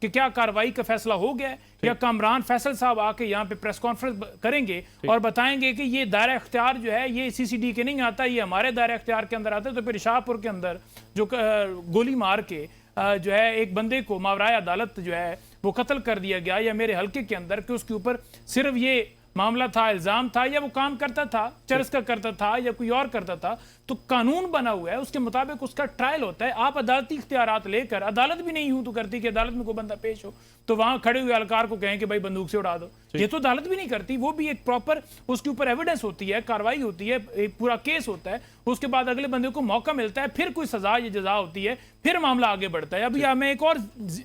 کہ کیا کارروائی کا فیصلہ ہو گیا ہے یا کامران فیصل صاحب آ کے یہاں پہ پریس کانفرنس کریں گے اور بتائیں گے کہ یہ دائرہ اختیار جو ہے یہ سی سی ڈی کے نہیں آتا, یہ ہمارے دائرہ اختیار کے اندر آتا ہے. تو پھر شاہ پور کے اندر جو گولی مار کے جو ہے ایک بندے کو ماورائے عدالت جو ہے وہ قتل کر دیا گیا, یا میرے حلقے کے اندر کہ اس کے اوپر صرف یہ معاملہ تھا, الزام تھا, یا وہ کام کرتا تھا چرس کا کرتا تھا یا کوئی اور کرتا تھا, تو قانون بنا ہوا ہے اس کے مطابق اس کا ٹرائل ہوتا ہے. آپ عدالتی اختیارات لے کر, عدالت بھی نہیں یوں تو کرتی کہ عدالت میں کوئی بندہ پیش ہو تو وہاں کھڑے ہوئے اہلکار کو کہیں کہ بھائی بندوق سے اڑا دو, یہ تو عدالت بھی نہیں کرتی. وہ بھی ایک پراپر اس کے اوپر ایویڈنس ہوتی ہے, کاروائی ہوتی ہے, ایک پورا کیس ہوتا ہے, اس کے بعد اگلے بندے کو موقع ملتا ہے, پھر کوئی سزا یا جزا ہوتی ہے, پھر معاملہ آگے بڑھتا ہے. ابھی میں ایک اور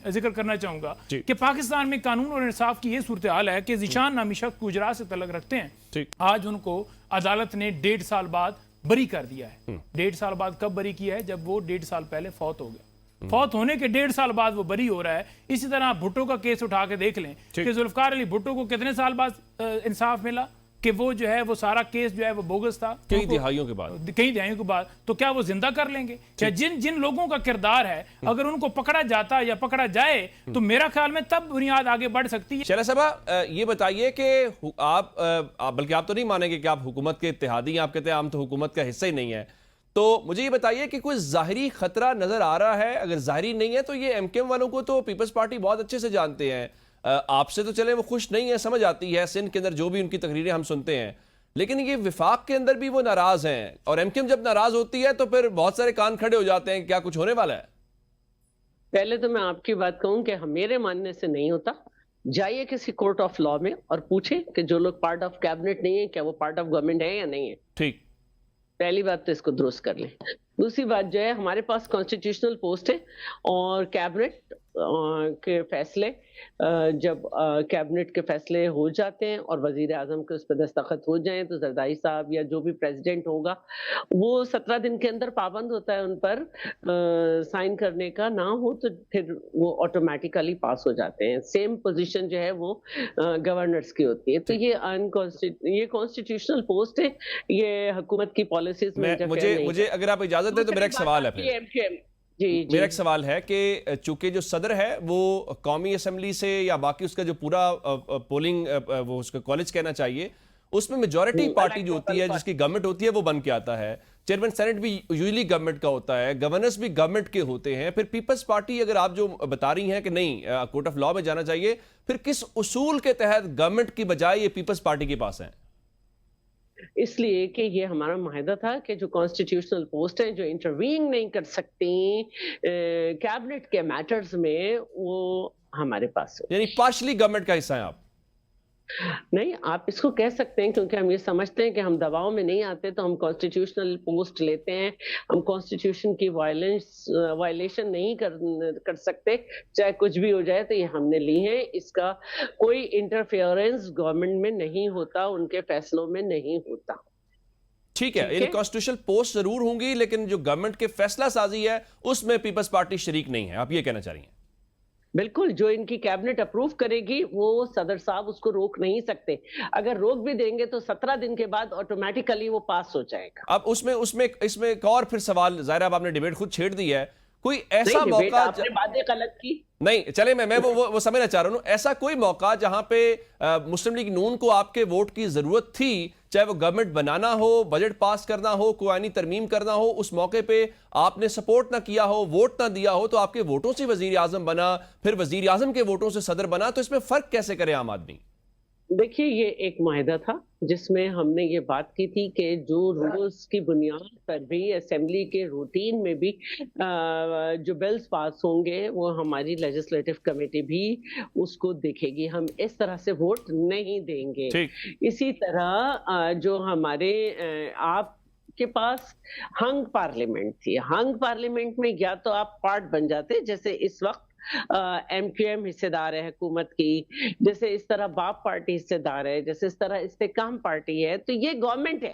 ذکر کرنا چاہوں گا کہ پاکستان میں قانون اور انصاف کی یہ صورتحال ہے کہ ذیشان نامی شخص گجرات سے تعلق رکھتے ہیں, آج ان کو عدالت نے 1.5 سال بعد بری کر دیا ہے. 1.5 سال بعد کب بری کیا ہے؟ جب وہ 1.5 سال پہلے فوت ہو گیا. فوت ہونے کے 1.5 سال بعد وہ بری ہو رہا ہے. اسی طرح بھٹو کا کیس اٹھا کے دیکھ لیں کہ ذوالفقار علی بھٹو کو کتنے سال بعد انصاف ملا کہ وہ جو ہے وہ سارا کیس جو ہے وہ بوگس تھا, کئی دہائیوں کے بعد. تو کیا وہ زندہ کر لیں گے؟ جن لوگوں کا کردار ہے اگر ان کو پکڑا جاتا یا پکڑا جائے تو میرا خیال میں تب بنیاد آگے بڑھ سکتی ہے. شیلہ صاحبہ یہ بتائیے کہ آپ بلکہ آپ تو نہیں مانیں گے کہ آپ حکومت کے اتحادی ہیں, آپ کہتے ہیں ہم تو حکومت کا حصہ ہی نہیں ہے, تو مجھے یہ بتائیے کہ کوئی ظاہری خطرہ نظر آ رہا ہے؟ اگر ظاہری نہیں ہے تو یہ ایم کیو ایم والوں کو تو پیپلز پارٹی بہت اچھے سے جانتے ہیں, آپ سے تو چلے وہ خوش نہیں ہے, سمجھ آتی ہے سندھ کے اندر جو بھی ان کی تقریریں ہم سنتے ہیں, لیکن یہ وفاق کے اندر بھی وہ ناراض ہیں, اور ایم کیو ایم جب ناراض ہوتی ہے تو پھر بہت سارے کان کھڑے ہو جاتے ہیں, کیا کچھ ہونے والا ہے؟ پہلے تو میں آپ کی بات کہوں کہ میرے ماننے سے نہیں ہوتا. جائیے کسی کورٹ آف لا میں اور پوچھیں کہ جو لوگ پارٹ آف کیبنٹ نہیں ہے کیا وہ پارٹ آف گورنمنٹ ہے یا نہیں ہے. ٹھیک, پہلی بات تو اس کو درست کر لیں. دوسری بات جو ہے ہمارے پاس کانسٹیٹیوشنل پوسٹ ہے, اور کیبنٹ کے فیصلے جب کیبنٹ کے فیصلے ہو جاتے ہیں اور وزیر اعظم کے اس پہ دستخط ہو جائیں تو زرداری صاحب یا جو بھی پریزیڈنٹ ہوگا وہ 17 دن کے اندر پابند ہوتا ہے ان پر سائن کرنے کا, نہ ہو تو پھر وہ آٹومیٹیکلی پاس ہو جاتے ہیں. سیم پوزیشن جو ہے وہ گورنرز کی ہوتی ہے. تو یہ کانسٹیٹیوشنل پوسٹ ہے, یہ حکومت کی پالیسیز میں مجھے اگر آپ اجازت دیں تو میرا ایک سوال ہے. میرا ایک سوال ہے کہ چونکہ جو صدر ہے وہ قومی اسمبلی سے یا باقی اس کا جو پورا پولنگ وہ اس کا کالج کہنا چاہیے, اس میں میجورٹی پارٹی جو ہوتی ہے جس کی گورنمنٹ ہوتی ہے وہ بن کے آتا ہے. چیئرمین سینٹ بھی یوزلی گورنمنٹ کا ہوتا ہے, گورنرز بھی گورنمنٹ کے ہوتے ہیں. پھر پیپلز پارٹی اگر آپ جو بتا رہی ہیں کہ نہیں کورٹ آف لا میں جانا چاہیے, پھر کس اصول کے تحت گورنمنٹ کی بجائے یہ پیپلز پارٹی کے پاس ہیں؟ اس لیے کہ یہ ہمارا معاہدہ تھا کہ جو کانسٹیٹیوشنل پوسٹ ہیں جو انٹروینگ نہیں کر سکتی کیبنٹ کے میٹرز میں, وہ ہمارے پاس ہے. یعنی پارشلی گورنمنٹ کا حصہ ہیں آپ؟ نہیں, آپ اس کو کہہ سکتے ہیں کیونکہ ہم یہ سمجھتے ہیں کہ ہم دباؤ میں نہیں آتے تو ہم کانسٹیٹیوشنل پوسٹ لیتے ہیں. ہم کانسٹیٹیوشن کی وائلیشن نہیں کر سکتے, چاہے کچھ بھی ہو جائے, تو یہ ہم نے لی ہیں. اس کا کوئی انٹرفیئرنس گورنمنٹ میں نہیں ہوتا, ان کے فیصلوں میں نہیں ہوتا. ٹھیک ہے, یعنی کانسٹیٹیوشنل پوسٹ ضرور ہوں گی لیکن جو گورنمنٹ کے فیصلہ سازی ہے اس میں پیپلز پارٹی شریک نہیں ہے, آپ یہ کہنا چاہ رہی ہیں؟ بالکل, جو ان کی کیبنٹ اپروو کرے گی وہ صدر صاحب اس کو روک نہیں سکتے. اگر روک بھی دیں گے تو 17 دن کے بعد آٹومیٹیکلی وہ پاس ہو جائے گا. اب اس میں ایک اور پھر سوال, ظاہر آپ نے ڈیبیٹ خود چھیڑ دی ہے, کوئی ایسا موقع آپ نے باتیں غلط کی نہیں, چلے میں وہ سمجھنا چاہ رہا ہوں, ایسا کوئی موقع جہاں پہ مسلم لیگ نون کو آپ کے ووٹ کی ضرورت تھی, چاہے وہ گورنمنٹ بنانا ہو, بجٹ پاس کرنا ہو, کوئی آئینی ترمیم کرنا ہو, اس موقع پہ آپ نے سپورٹ نہ کیا ہو, ووٹ نہ دیا ہو, تو آپ کے ووٹوں سے وزیر اعظم بنا, پھر وزیر اعظم کے ووٹوں سے صدر بنا, تو اس میں فرق کیسے کرے عام آدمی؟ دیکھیے, یہ ایک معاہدہ تھا جس میں ہم نے یہ بات کی تھی کہ جو رولز کی بنیاد پر بھی اسمبلی کے روٹین میں بھی جو بلز پاس ہوں گے وہ ہماری لیجسلیٹو کمیٹی بھی اس کو دیکھے گی. ہم اس طرح سے ووٹ نہیں دیں گے. اسی طرح جو ہمارے آپ کے پاس ہنگ پارلیمنٹ تھی, ہنگ پارلیمنٹ میں یا تو آپ پارٹ بن جاتے, جیسے اس وقت ایم کیو ایم حصے دار ہے حکومت کی, جیسے اس طرح باپ پارٹی حصے دار ہے, جیسے اس طرح استحکام پارٹی ہے, تو یہ گورنمنٹ ہے.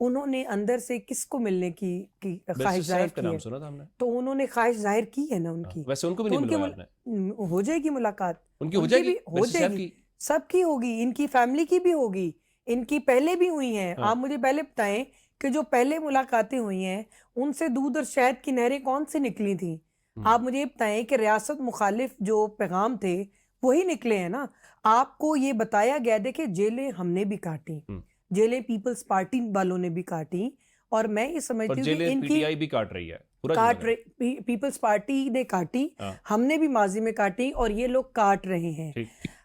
انہوں نے اندر سے کس کو ملنے کی خواہش ظاہر کی ہے؟ سنا تھا ہم نے، تو انہوں نے خواہش ظاہر کی ہے نا ان کی، ویسے ان کو بھی نہیں ملوایا آپ نے؟ ہو جائے گی ملاقات، ان کی ہو جائے گی، ہو جائے گی، سب کی ہوگی، ان کی فیملی کی بھی ہوگی، ان کی پہلے بھی ہوئی ہیں۔ آپ مجھے پہلے بتائیں کہ جو پہلے ملاقاتیں ہوئی ہیں ان سے دودھ اور شہد کی نہریں کون سے نکلی تھیں؟ آپ مجھے بتائیں کہ ریاست مخالف جو پیغام تھے وہی نکلے ہیں نا۔ آپ کو یہ بتایا گیا، دیکھیں جیلیں ہم نے بھی کاٹی، جیلیں پیپلز پارٹی والوں نے بھی کاٹی، اور میں یہ سمجھتی ہوں کہ ان پی کی ٹی آئی بھی کاٹ رہی ہے، پیپلز پارٹی نے کاٹی، ہم نے بھی ماضی میں کاٹی، اور یہ لوگ کاٹ رہے ہیں۔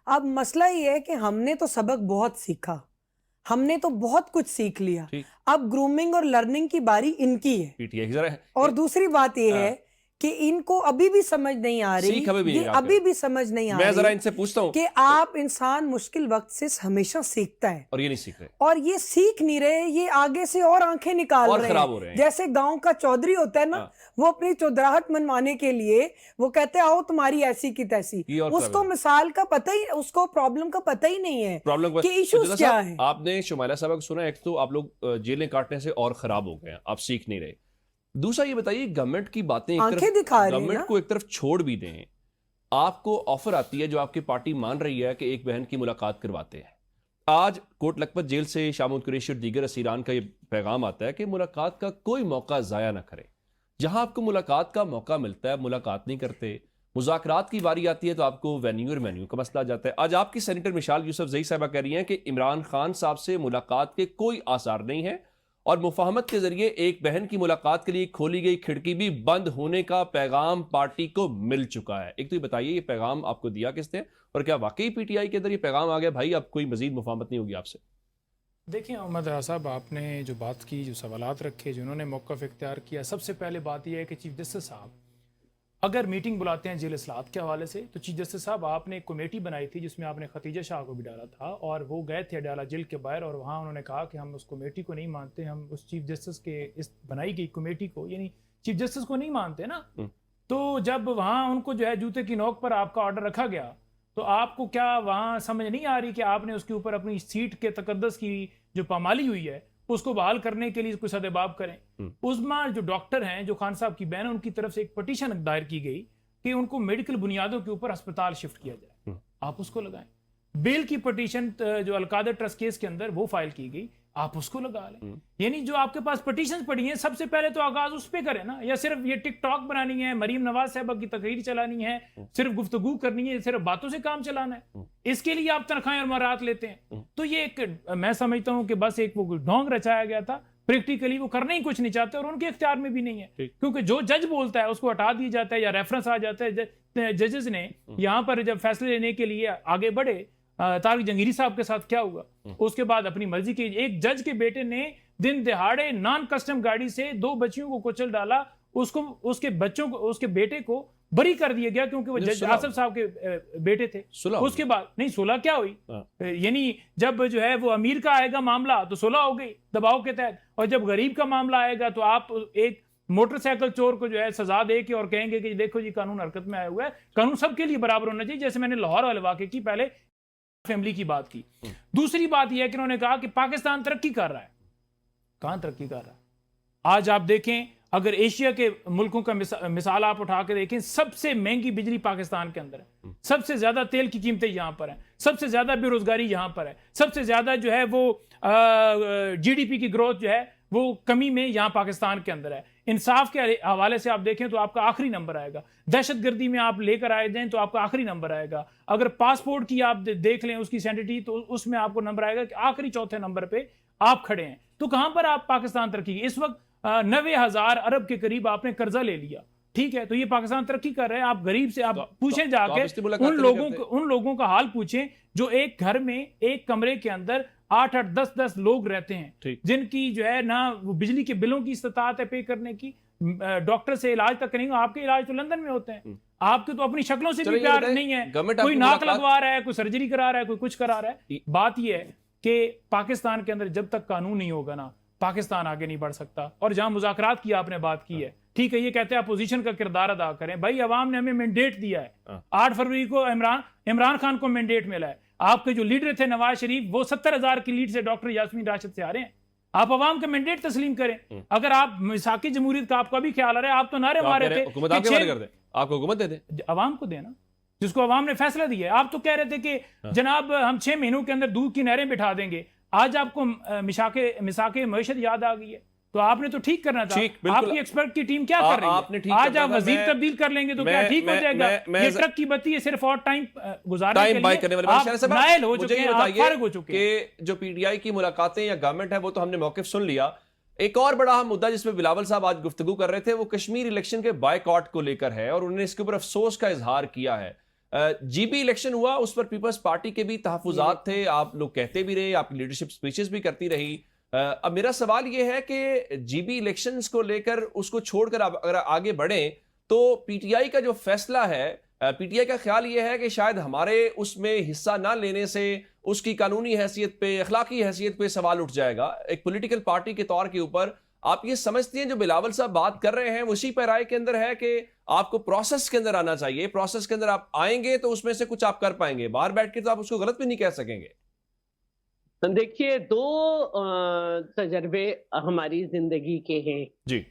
اب مسئلہ یہ ہے کہ ہم نے تو سبق بہت سیکھا، ہم نے تو بہت کچھ سیکھ لیا، اب گرومنگ اور لرننگ کی باری ان کی ہے۔ اور دوسری بات یہ ہے کہ ان کو ابھی بھی سمجھ نہیں آ رہی، یہ ابھی بھی سمجھ نہیں آ میں ذرا رہی ان سے پوچھتا ہوں کہ آپ انسان مشکل وقت سے ہمیشہ سیکھتا ہے، اور یہ نہیں سیکھ رہے، اور یہ سیکھ نہیں رہے، یہ آگے سے اور آنکھیں نکال اور رہے خراب ہو رہے ہیں۔ جیسے گاؤں کا چودھری ہوتا ہے نا، وہ اپنی چودراہٹ منوانے کے لیے وہ کہتے ہیں آؤ تمہاری ایسی کی تیسی، اس کو مثال کا پتہ ہی، اس کو پرابلم کا پتہ ہی نہیں ہے کہ ایشوز کیا ہیں۔ آپ نے شمائلہ صاحبہ کو سنا، ایک تو آپ لوگ جیلیں کاٹنے سے اور خراب ہو گئے ہیں، آپ سیکھ نہیں رہے، دوسرا یہ بتائیے گورنمنٹ کی باتیں گورنمنٹ کو ایک طرف چھوڑ بھی دیں، آپ کو آفر آتی ہے جو آپ کی پارٹی مان رہی ہے کہ ایک بہن کی ملاقات کرواتے ہیں، آج کوٹ لکھپت جیل سے شاہ محمود قریشی اور دیگر اسیران کا یہ پیغام آتا ہے کہ ملاقات کا کوئی موقع ضائع نہ کرے، جہاں آپ کو ملاقات کا موقع ملتا ہے ملاقات نہیں کرتے، مذاکرات کی باری آتی ہے تو آپ کو وینیو اور مینیو کا مسئلہ آ جاتا ہے۔ آج آپ کی سینیٹر مشال یوسف زئی صاحبہ کہہ رہی ہیں کہ عمران خان صاحب سے ملاقات کے کوئی آثار نہیں ہیں، اور مفاہمت کے ذریعے ایک بہن کی ملاقات کے لیے کھولی گئی کھڑکی بھی بند ہونے کا پیغام پارٹی کو مل چکا ہے۔ ایک تو یہ بتائیے یہ پیغام آپ کو دیا کس نے، اور کیا واقعی پی ٹی آئی کے اندر یہ پیغام آ گیا بھائی اب کوئی مزید مفاہمت نہیں ہوگی آپ سے؟ دیکھیں احمد رضا صاحب، آپ نے جو بات کی، جو سوالات رکھے، جنہوں نے موقف اختیار کیا، سب سے پہلے بات یہ ہے کہ چیف جسٹس صاحب اگر میٹنگ بلاتے ہیں جیل اصلاحات کے حوالے سے، تو چیف جسٹس صاحب آپ نے ایک کمیٹی بنائی تھی جس میں آپ نے ختیجہ شاہ کو بھی ڈالا تھا، اور وہ گئے تھے اڈیالہ جیل کے باہر، اور وہاں انہوں نے کہا کہ ہم اس کمیٹی کو نہیں مانتے، ہم اس چیف جسٹس کے اس بنائی گئی کمیٹی کو، یعنی چیف جسٹس کو نہیں مانتے نا۔ تو جب وہاں ان کو جو ہے جوتے کی نوک پر آپ کا آرڈر رکھا گیا، تو آپ کو کیا وہاں سمجھ نہیں آ رہی کہ آپ نے اس کے اوپر اپنی سیٹ کے تقدس کی جو پامالی ہوئی ہے اس کو بحال کرنے کے لیے کوئی سدباب کریں؟ عظمیٰ جو ڈاکٹر ہیں، جو خان صاحب کی بہن، ان کی طرف سے ایک پٹیشن دائر کی گئی کہ ان کو میڈیکل بنیادوں کے اوپر ہسپتال شفٹ کیا جائے، آپ اس کو لگائیں۔ بیل کی پٹیشن جو القادر ٹرسٹ کیس کے اندر وہ فائل کی گئی، آپ اس کو لگا لیں۔ یعنی جو آپ کے پاس پٹیشنز پڑی ہیں، سب سے پہلے تو آغاز اس پہ کریں نا، یا صرف یہ ٹک ٹاک بنانی ہے، مریم نواز صاحبہ کی تقریر چلانی ہے، صرف گفتگو کرنی ہے، صرف باتوں سے کام چلانا ہے، اس کے لیے آپ تنخواہیں اور مراعات لیتے ہیں۔ تو یہ ایک میں سمجھتا ہوں کہ بس ایک وہ ڈھونگ رچایا گیا تھا، پریکٹیکلی وہ کرنا ہی کچھ نہیں چاہتے، اور ان کے اختیار میں بھی نہیں ہے، کیونکہ جو جج بولتا ہے اس کو ہٹا دیا جاتا ہے یا ریفرنس آ جاتا ہے۔ ججز نے یہاں پر جب فیصلے لینے کے لیے آگے بڑھے، طارق جنگیری صاحب کے ساتھ کیا ہوا، اس کے بعد اپنی مرضی کی ایک جج کے بیٹے نے دن دہاڑے نان کسٹم گاڑی سے 2 بچیوں کو کچل ڈالا، اس کے بچوں کو، اس کے بیٹے کو بری کر دیا گیا کیونکہ وہ جج آصف صاحب کے بیٹے تھے۔ اس کے بعد نہیں صلح کیا ہوئی، یعنی جب جو ہے وہ امیر کا آئے گا معاملہ تو صلح ہو گئی دباؤ کے تحت، اور جب غریب کا معاملہ آئے گا تو آپ ایک موٹر سائیکل چور کو جو ہے سزا دے کے اور کہیں گے کہ دیکھو جی قانون حرکت میں آیا ہوا ہے۔ قانون سب کے لیے برابر ہونا چاہیے، جیسے میں نے لاہور والے واقعے کی پہلے فیملی کی بات کی۔ دوسری بات یہ ہے کہ انہوں نے کہا کہ پاکستان ترقی کر رہا ہے، کہاں ترقی کر رہا ہے؟ آج آپ دیکھیں، اگر ایشیا کے ملکوں کا مثال آپ اٹھا کے دیکھیں، سب سے مہنگی بجلی پاکستان کے اندر ہے، سب سے زیادہ تیل کی قیمتیں یہاں پر ہیں، سب سے زیادہ بے روزگاری یہاں پر ہے، سب سے زیادہ جو ہے وہ جی ڈی پی کی گروتھ جو ہے وہ کمی میں یہاں پاکستان کے اندر ہے۔ انصاف کے حوالے سے آپ دیکھیں تو آپ کا آخری نمبر آئے گا، دہشت گردی میں آپ لے کر آئے جائیں تو آپ کا آخری نمبر آئے گا، اگر پاسپورٹ کی آپ دیکھ لیں اس کی سینٹیٹی تو اس میں آپ کو نمبر آئے گا کہ آخری چوتھے نمبر پہ آپ کھڑے ہیں۔ تو کہاں پر آپ پاکستان ترقی کی؟ اس وقت 90,000 ارب کے قریب آپ نے قرضہ لے لیا، ٹھیک ہے، تو یہ پاکستان ترقی کر رہے ہیں۔ آپ غریب سے آپ پوچھیں جا کے ان لوگوں کا حال پوچھیں جو ایک گھر میں ایک کمرے کے اندر 8-8 10-10 لوگ رہتے ہیں، جن کی جو ہے نہ وہ بجلی کے بلوں کی استطاعت ہے پے کرنے کی، ڈاکٹر سے علاج تک نہیں ہو، آپ کے علاج تو لندن میں ہوتے ہیں، آپ کے تو اپنی شکلوں سے بھی پیار نہیں ہے، کوئی ناک لگوا رہا ہے، کوئی سرجری کرا رہا ہے، کوئی کچھ کرا رہا ہے۔ بات یہ ہے کہ پاکستان کے اندر جب تک قانون نہیں ہوگا نا، پاکستان آگے نہیں بڑھ سکتا۔ اور جہاں مذاکرات کی آپ نے بات کی ہے، ٹھیک ہے، یہ کہتے ہیں اپوزیشن کا کردار ادا کریں، بھائی عوام نے ہمیں مینڈیٹ دیا ہے، 8 فروری کو عمران خان کو مینڈیٹ ملا ہے، آپ کے جو لیڈر تھے نواز شریف وہ 70,000 کی لیڈ سے ڈاکٹر یاسمین راشد سے آ رہے ہیں، آپ عوام کا مینڈیٹ تسلیم کریں. اگر آپ مساقی جمہوریت کا آپ کا بھی خیال آ رہا ہے, آپ تو نعرے مارے تھے حکومت آپ کے حوالے کر دیں, آپ کو حکومت دے دیں, عوام کو دینا جس کو عوام نے فیصلہ دیا ہے. آپ تو کہہ رہے تھے کہ جناب ہم 6 مہینوں کے اندر دودھ کی نہریں بٹھا دیں گے. آج آپ کو مساق معیشت یاد آ گئی ہے, تو آپ نے تو ٹھیک کرنا تھا. آپ کی ایکسپرٹ کی ٹیم کیا کر رہی ہے؟ آج آپ وزیر تبدیل کر لیں گے تو کیا ٹھیک ہو جائے گا؟ یہ ٹرک کی بتی ہے صرف اور ٹائم گزارنے کے لیے آپ نائل ہو چکے ہیں, آپ فارغ ہو چکے ہیں. کہ جو پی ٹی آئی کی ملاقاتیں یا گورنمنٹ ہے وہ تو ہم نے موقف سن لیا. ایک اور بڑا اہم مدعا جس پہ بلاول صاحب آج گفتگو کر رہے تھے وہ کشمیر الیکشن کے بائیکاٹ کو لے کر ہے, اور انہوں نے اس کے اوپر افسوس کا اظہار کیا ہے. جی بی الیکشن ہوا, اس پر پیپلز پارٹی کے بھی تحفظات تھے, آپ لوگ کہتے بھی رہے, آپ کی لیڈرشپ سپیچز بھی کرتی رہی. اب میرا سوال یہ ہے کہ جی بی الیکشنز کو لے کر اس کو چھوڑ کر اگر آگے بڑھیں تو پی ٹی آئی کا جو فیصلہ ہے, پی ٹی آئی کا خیال یہ ہے کہ شاید ہمارے اس میں حصہ نہ لینے سے اس کی قانونی حیثیت پہ, اخلاقی حیثیت پہ سوال اٹھ جائے گا. ایک پولیٹیکل پارٹی کے طور کے اوپر آپ یہ سمجھتی ہیں جو بلاول صاحب بات کر رہے ہیں اسی پیرائے کے اندر ہے کہ آپ کو پروسیس کے اندر آنا چاہیے, پروسیس کے اندر آپ آئیں گے تو اس میں سے کچھ آپ کر پائیں گے, باہر بیٹھ کے تو آپ اس کو غلط بھی نہیں کہہ سکیں گے. دیکھیے 2 تجربے ہماری زندگی کے ہیں. جی,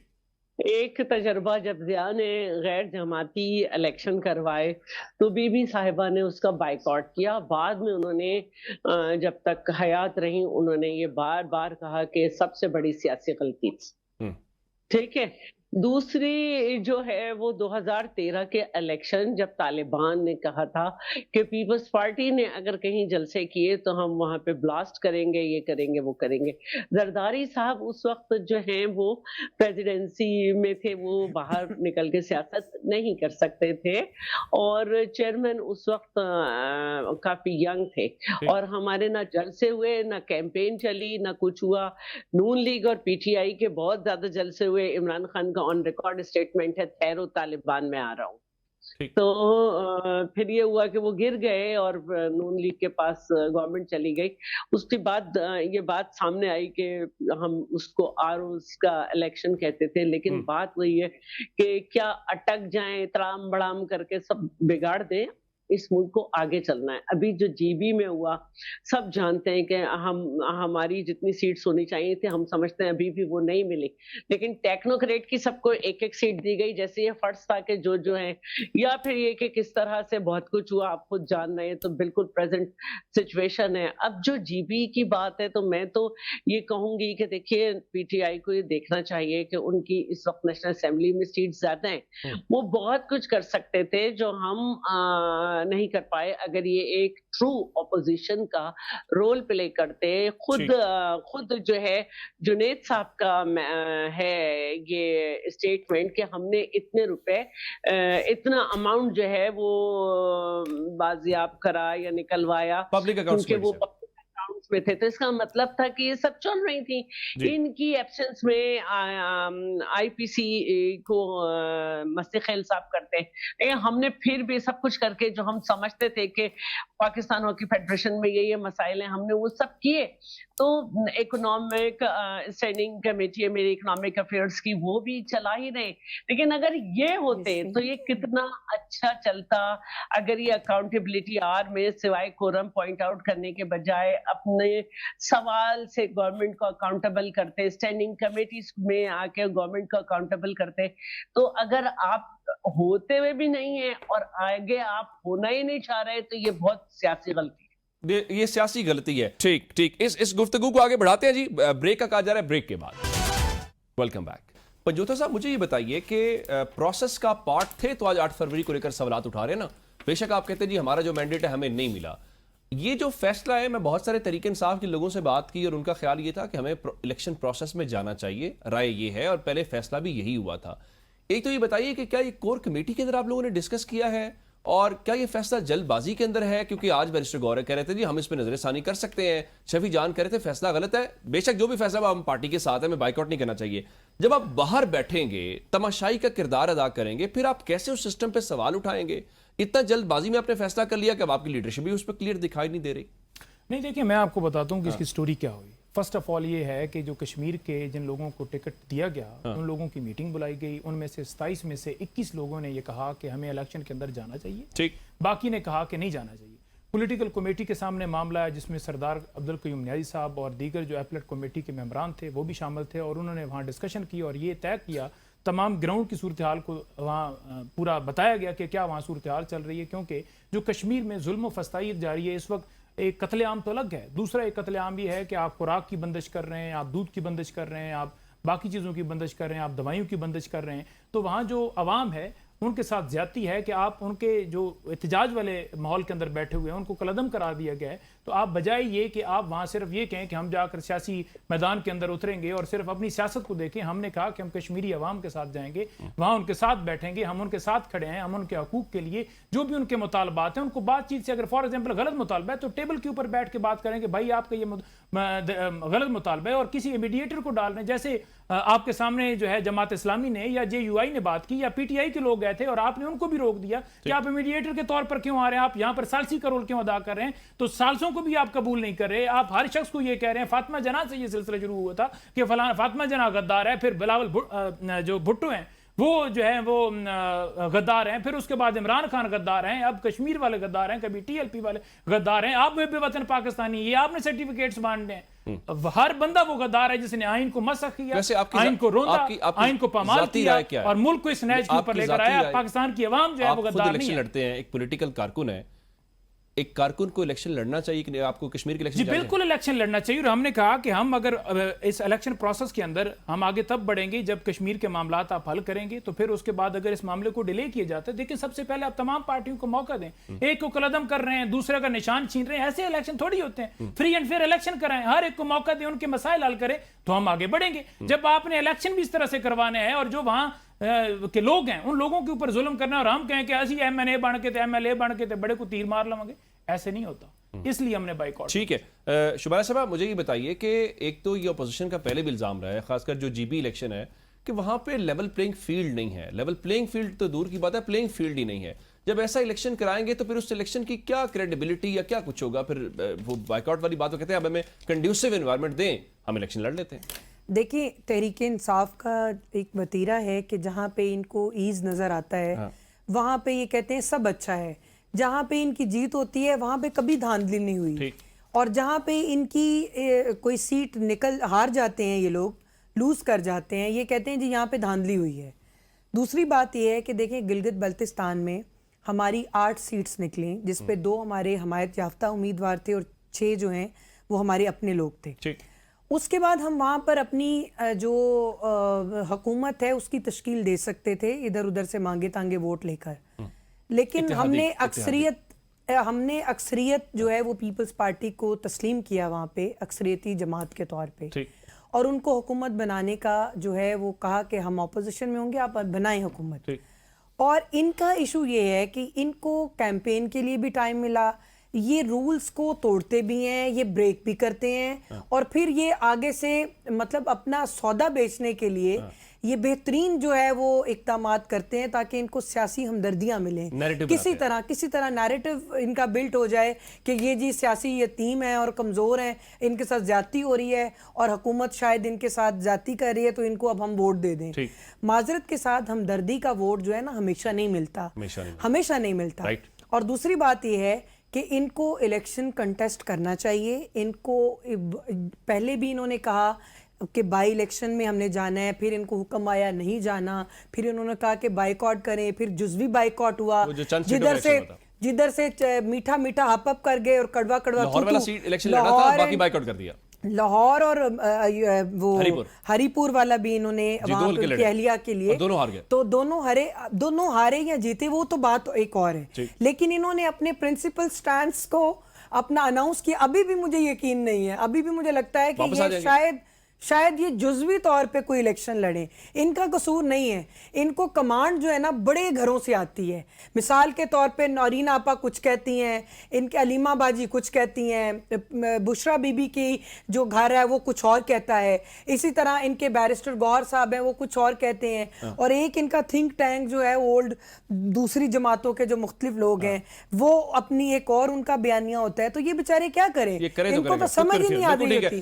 ایک تجربہ جب ضیاء نے غیر جماعتی الیکشن کروائے تو بی بی صاحبہ نے اس کا بائیکاٹ کیا. بعد میں انہوں نے جب تک حیات رہی انہوں نے یہ بار بار کہا کہ سب سے بڑی سیاسی غلطی تھی. ٹھیک ہے. دوسری جو ہے وہ 2013 کے الیکشن جب طالبان نے کہا تھا کہ پیپلز پارٹی نے اگر کہیں جلسے کیے تو ہم وہاں پہ بلاسٹ کریں گے, یہ کریں گے, وہ کریں گے. زرداری صاحب اس وقت جو ہیں وہ پریزیڈنسی میں تھے, وہ باہر نکل کے سیاست نہیں کر سکتے تھے, اور چیئرمین اس وقت کافی ینگ تھے, اور ہمارے نہ جلسے ہوئے, نہ کیمپین چلی, نہ کچھ ہوا. نون لیگ اور پی ٹی آئی کے بہت زیادہ جلسے ہوئے. عمران خان کا آن ریکارڈ اسٹیٹمنٹ ہے ٹھہرو طالبان میں آ رہا ہوں. تو پھر یہ ہوا کہ وہ گر گئے اور نون لیگ کے پاس گورنمنٹ چلی گئی. اس کے بعد یہ بات سامنے آئی کہ ہم اس کو آروز کا الیکشن کہتے تھے, لیکن بات وہی ہے کہ کیا اٹک جائیں, ترام بڑام کر کے سب بگاڑ دیں, اس ملک کو آگے چلنا ہے. ابھی جو جی بی میں ہوا سب جانتے ہیں کہ ہماری جتنی سیٹس ہونی چاہیے تھی ہم سمجھتے ہیں ابھی بھی وہ نہیں ملی, لیکن ٹیکنوکریٹ کی سب کو ایک ایک سیٹ دی گئی جیسے یہ فرض تھا کہ جو ہیں, یا پھر یہ کہ کس طرح سے بہت کچھ ہوا آپ خود جان رہے ہیں. تو بالکل پریزنٹ سچویشن ہے. اب جو جی بی کی بات ہے تو میں تو یہ کہوں گی کہ دیکھیے پی ٹی آئی کو یہ دیکھنا چاہیے کہ ان کی اس وقت نیشنل اسمبلی میں سیٹ زیادہ ہیں, وہ بہت کچھ کر سکتے تھے جو ہم نہیں کر پائے. اگر یہ ایک ٹرو اپوزیشن کا رول پلے کرتے, خود جو ہے جنید صاحب کا ہے یہ اسٹیٹمنٹ کہ ہم نے اتنے روپے اتنا اماؤنٹ جو ہے وہ بازیاب کرا یا نکلوایا کیونکہ وہ میں تھے, تو اس کا مطلب تھا کہ یہ سب چل رہی تھی. ان کی ایبسنس میں آئی پی سی کو مستخیل صاحب کرتے ہیں. ہم نے پھر بھی سب کچھ کر کے جو ہم سمجھتے تھے کہ پاکستان ہاکی فیڈریشن میں یہ مسائل ہیں ہم نے وہ سب کیے. تو اکنامک اسٹینڈنگ کمیٹی ہے میری اکنامک افیئرس کی, وہ بھی چلا ہی رہے. لیکن اگر یہ ہوتے تو یہ کتنا اچھا چلتا. اگر یہ اکاؤنٹیبلٹی آر میں سوائے کورم پوائنٹ آؤٹ کرنے کے بجائے اپنے سوال سے گورنمنٹ کو اکاؤنٹیبل کرتے, اسٹینڈنگ کمیٹیز میں آ کے گورنمنٹ کو اکاؤنٹیبل کرتے. تو اگر آپ ہوتے ہوئے بھی نہیں ہیں اور آگے آپ ہونا ہی نہیں چاہ رہے تو یہ بہت سیاسی غلطی ہے. یہ سیاسی غلطی ہے. ٹھیک اس گفتگو کو آگے بڑھاتے ہیں جی. بریک کا کہا جا رہا ہے, بریک کے بعد ویلکم بیک. پنجوتا صاحب مجھے یہ بتائیے کہ پروسیس کا پارٹ تھے تو آج 8 فروری کو لے کر سوالات اٹھا رہے ہیں نا. بے شک آپ کہتے ہیں جی ہمارا جو مینڈیٹ ہے ہمیں نہیں ملا. یہ جو فیصلہ ہے, میں بہت سارے طریق انصاف کے لوگوں سے بات کی اور ان کا خیال یہ تھا کہ ہمیں الیکشن پروسیس میں جانا چاہیے, رائے یہ ہے, اور پہلے فیصلہ بھی یہی ہوا تھا. ایک تو یہ بتائیے کہ کیا یہ کور کمیٹی کے اندر آپ لوگوں نے ڈسکس کیا ہے, اور کیا یہ فیصلہ جلد بازی کے اندر ہے؟ کیونکہ آج بیرسٹر گورر کہہ رہے تھے جی ہم اس پہ نظر ثانی کر سکتے ہیں, شفیع جان کہہ رہے تھے فیصلہ غلط ہے. بے شک جو بھی فیصلہ ہم پارٹی کے ساتھ ہے, ہمیں بائیکاٹ نہیں کرنا چاہیے. جب آپ باہر بیٹھیں گے, تماشائی کا کردار ادا کریں گے, پھر آپ کیسے اس سسٹم پہ سوال اٹھائیں گے؟ اتنا جلد بازی میں آپ نے فیصلہ کر لیا کہ اب آپ کی لیڈرشپ بھی اس پہ کلیئر دکھائی نہیں دے رہی. نہیں دیکھیں, میں آپ کو بتاتا ہوں کہ اس کی سٹوری کیا ہوئی. فرسٹ آف آل یہ ہے کہ جو کشمیر کے جن لوگوں کو ٹکٹ دیا گیا ان لوگوں کی میٹنگ بلائی گئی. ان میں سے 27 میں سے 21 لوگوں نے یہ کہا کہ ہمیں الیکشن کے اندر جانا چاہیے, باقی نے کہا کہ نہیں جانا چاہیے. پولیٹیکل کمیٹی کے سامنے معاملہ ہے جس میں سردار عبدالقیوم نیازی صاحب اور دیگر جو ایپلیٹ کمیٹی کے ممبران تھے وہ بھی شامل تھے، اور انہوں نے وہاں ڈسکشن کی اور یہ طے کیا، تمام گراؤنڈ کی صورتحال کو وہاں پورا بتایا گیا کہ کیا وہاں صورتحال چل رہی ہے، کیونکہ جو کشمیر میں ظلم و فسطائیت جاری ہے اس وقت، ایک قتل عام تو الگ ہے، دوسرا ایک قتل عام یہ ہے کہ آپ خوراک کی بندش کر رہے ہیں، آپ دودھ کی بندش کر رہے ہیں، آپ باقی چیزوں کی بندش کر رہے ہیں، آپ دوائیوں کی بندش کر رہے ہیں، تو وہاں جو عوام ہے ان کے ساتھ زیادتی ہے کہ آپ ان کے جو احتجاج والے ماحول کے اندر بیٹھے ہوئے ہیں ان کو قلعدم قرار دیا گیا ہے، تو آپ بجائے یہ کہ آپ وہاں صرف یہ کہیں کہ ہم جا کر سیاسی میدان کے اندر اتریں گے اور صرف اپنی سیاست کو دیکھیں، ہم نے کہا کہ ہم کشمیری عوام کے ساتھ جائیں گے، وہاں ان کے ساتھ بیٹھیں گے، ہم ان کے ساتھ کھڑے ہیں، ہم ان کے حقوق کے لیے جو بھی ان کے مطالبات ہیں ان کو بات چیت سے، اگر فار ایگزامپل غلط مطالبہ ہے تو ٹیبل کے اوپر بیٹھ کے بات کریں کہ بھائی آپ کا یہ غلط مطالبہ ہے، اور کسی میڈیٹر کو ڈال دیں، جیسے آپ کے سامنے جو ہے جماعت اسلامی نے یا جے یو آئی نے بات کی یا پی ٹی آئی کے لوگ گئے تھے اور آپ نے ان کو بھی روک دیا کہ آپ میڈیٹر کے طور پر کیوں آ رہے ہیں، آپ یہاں پر ثالثی کا رول کیوں ادا کر رہے ہیں، تو ثالثوں کو بھی آپ قبول نہیں کر رہے، آپ ہر شخص کو یہ کہہ رہے ہیں، فاطمہ جناح سے یہ سلسلہ شروع ہوا تھا کہ فلاں فاطمہ جناح غدار ہے، پھر بلاول جو بھٹو ہیں وہ جو ہیں وہ غدار ہیں، پھر اس کے بعد عمران خان غدار ہیں، اب کشمیر والے غدار ہیں، کبھی ٹی ایل پی والے غدار ہیں، آپ بے وطن پاکستانی، یہ آپ نے سرٹیفکیٹس بانٹنے ہیں، ہر بندہ وہ غدار ہے جس نے آئین کو مسخ کیا، آئین کو روندا، آئین کو پامال کیا اور ملک کو اس نیج کے اوپر لے کر آیا۔ پاکستان کی عوام جو ہے وہ غدار نہیں ہے۔ لڑتے ہیں، ایک پولیٹیکل کارکن ہے، ایک کارکن کو الیکشن لڑنا چاہیے کہ آپ کو کشمیر کے الیکشن؟ جی بالکل الیکشن لڑنا چاہیے، اور ہم نے کہا کہ ہم اگر اس الیکشن پروسیس کے اندر ہم آگے تب بڑھیں گے جب کشمیر کے معاملات آپ حل کریں گے، تو پھر اس کے بعد اگر اس معاملے کو ڈیلے کیا جاتا ہے، لیکن سب سے پہلے آپ تمام پارٹیوں کو موقع دیں، ایک کو قلعدم کر رہے ہیں، دوسرے کا نشان چھین رہے ہیں، ایسے الیکشن تھوڑی ہوتے ہیں، فری اینڈ فیئر الیکشن کرائیں، ہر ایک کو موقع دیں، ان کے مسائل حل کریں، تو ہم آگے بڑھیں گے۔ جب آپ نے الیکشن بھی اس طرح سے کروانے ہیں اور جو وہاں کے لوگ ہیں ان لوگوں کے اوپر ظلم کرنا اور ہم کہیں کہ اسی ایم این اے بن کے تھے، ایم ایل اے بن کے تھے، بڑے کو تیر مار لوں گے، ایسے نہیں ہوتا، اس لیے ہم نے بائیکاٹ۔ ٹھیک ہے، شبانہ صاحب مجھے یہ بتائیے کہ ایک تو یہ اپوزیشن کا پہلے بھی الزام رہا ہے، خاص کر جو جی بی الیکشن ہے، کہ وہاں پہ لیول پلینگ فیلڈ نہیں ہے، لیول پلینگ فیلڈ تو دور کی بات ہے، پلینگ فیلڈ ہی نہیں ہے۔ جب ایسا الیکشن کرائیں گے تو پھر اس الیکشن کی کیا کریڈیبلٹی یا کیا کچھ ہوگا؟ پھر وہ بائیکاٹ والی بات تو کہتے ہیں اب ہمیں کنڈیوسو انوائرمنٹ دیں، ہم الیکشن لڑ لیتے ہیں۔ دیکھیں، تحریک انصاف کا ایک وتیرہ ہے کہ جہاں پہ ان کو ایز نظر آتا ہے وہاں پہ یہ کہتے ہیں سب اچھا ہے، جہاں پہ ان کی جیت ہوتی ہے وہاں پہ کبھی دھاندلی نہیں ہوئی، اور جہاں پہ ان کی کوئی سیٹ ہار جاتے ہیں، یہ لوگ لوز کر جاتے ہیں، یہ کہتے ہیں جی یہاں پہ دھاندلی ہوئی ہے۔ دوسری بات یہ ہے کہ دیکھیں گلگت بلتستان میں ہماری 8 سیٹس نکلیں، جس پہ 2 ہمارے حمایت یافتہ امیدوار تھے اور 6 جو ہیں وہ ہمارے اپنے لوگ تھے۔ اس کے بعد ہم وہاں پر اپنی جو حکومت ہے اس کی تشکیل دے سکتے تھے ادھر ادھر سے مانگے تانگے ووٹ لے کر، لیکن ہم نے اکثریت جو ہے وہ پیپلز پارٹی کو تسلیم کیا وہاں پہ اکثریتی جماعت کے طور پہ، اور ان کو حکومت بنانے کا جو ہے وہ کہا کہ ہم اپوزیشن میں ہوں گے، آپ بنائیں حکومت۔ اور ان کا ایشو یہ ہے کہ ان کو کیمپین کے لیے بھی ٹائم ملا، یہ رولز کو توڑتے بھی ہیں، یہ بریک بھی کرتے ہیں، اور پھر یہ آگے سے مطلب اپنا سودا بیچنے کے لیے یہ بہترین جو ہے وہ اقدامات کرتے ہیں تاکہ ان کو سیاسی ہمدردیاں ملیں، کسی طرح نیریٹو ان کا بلٹ ہو جائے کہ یہ جی سیاسی یتیم ہیں اور کمزور ہیں، ان کے ساتھ زیادتی ہو رہی ہے اور حکومت شاید ان کے ساتھ زیادتی کر رہی ہے تو ان کو اب ہم ووٹ دے دیں۔ معذرت کے ساتھ ہمدردی کا ووٹ جو ہے نا ہمیشہ نہیں ملتا۔ اور دوسری بات یہ ہے کہ ان کو الیکشن کنٹیسٹ کرنا چاہیے، ان کو پہلے بھی انہوں نے کہا کہ بائی الیکشن میں ہم نے جانا ہے، پھر ان کو حکم آیا نہیں جانا، پھر انہوں نے کہا کہ بائیکاٹ کریں، پھر جزوی بائیکاٹ ہوا، جدھر سے میٹھا میٹھا ہپ اپ کر گئے اور کڑوا لاہور اور وہ ہری پور والا بھی انہوں نے وہاں پہ اہلیہ کے لیے، تو دونوں ہارے یا جیتے وہ تو بات ایک اور ہے، لیکن انہوں نے اپنے پرنسپل سٹانس کو اپنا اناؤنس کیا۔ ابھی بھی مجھے یقین نہیں ہے، ابھی بھی مجھے لگتا ہے کہ یہ شاید یہ جزوی طور پہ کوئی الیکشن لڑیں، ان کا قصور نہیں ہے، ان کو کمانڈ جو ہے نا بڑے گھروں سے آتی ہے۔ مثال کے طور پہ نورین آپا کچھ کہتی ہیں، ان کے علیمہ باجی کچھ کہتی ہیں، بشرا بی بی کی جو گھر ہے وہ کچھ اور کہتا ہے، اسی طرح ان کے بیرسٹر گوہر صاحب ہیں وہ کچھ اور کہتے ہیں، اور ایک ان کا تھنک ٹینک جو ہے اولڈ دوسری جماعتوں کے جو مختلف لوگ ہیں وہ اپنی ایک اور ان کا بیانیہ ہوتا ہے، تو یہ بیچارے کیا کریں، ان کو تو سمجھ ہی نہیں آتی ہوتی۔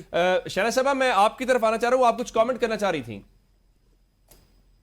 شہناز صاحبہ میں آپ کی طرف آنا چاہ رہا ہوں، آپ کچھ کامنٹ کرنا چاہ رہی تھیں۔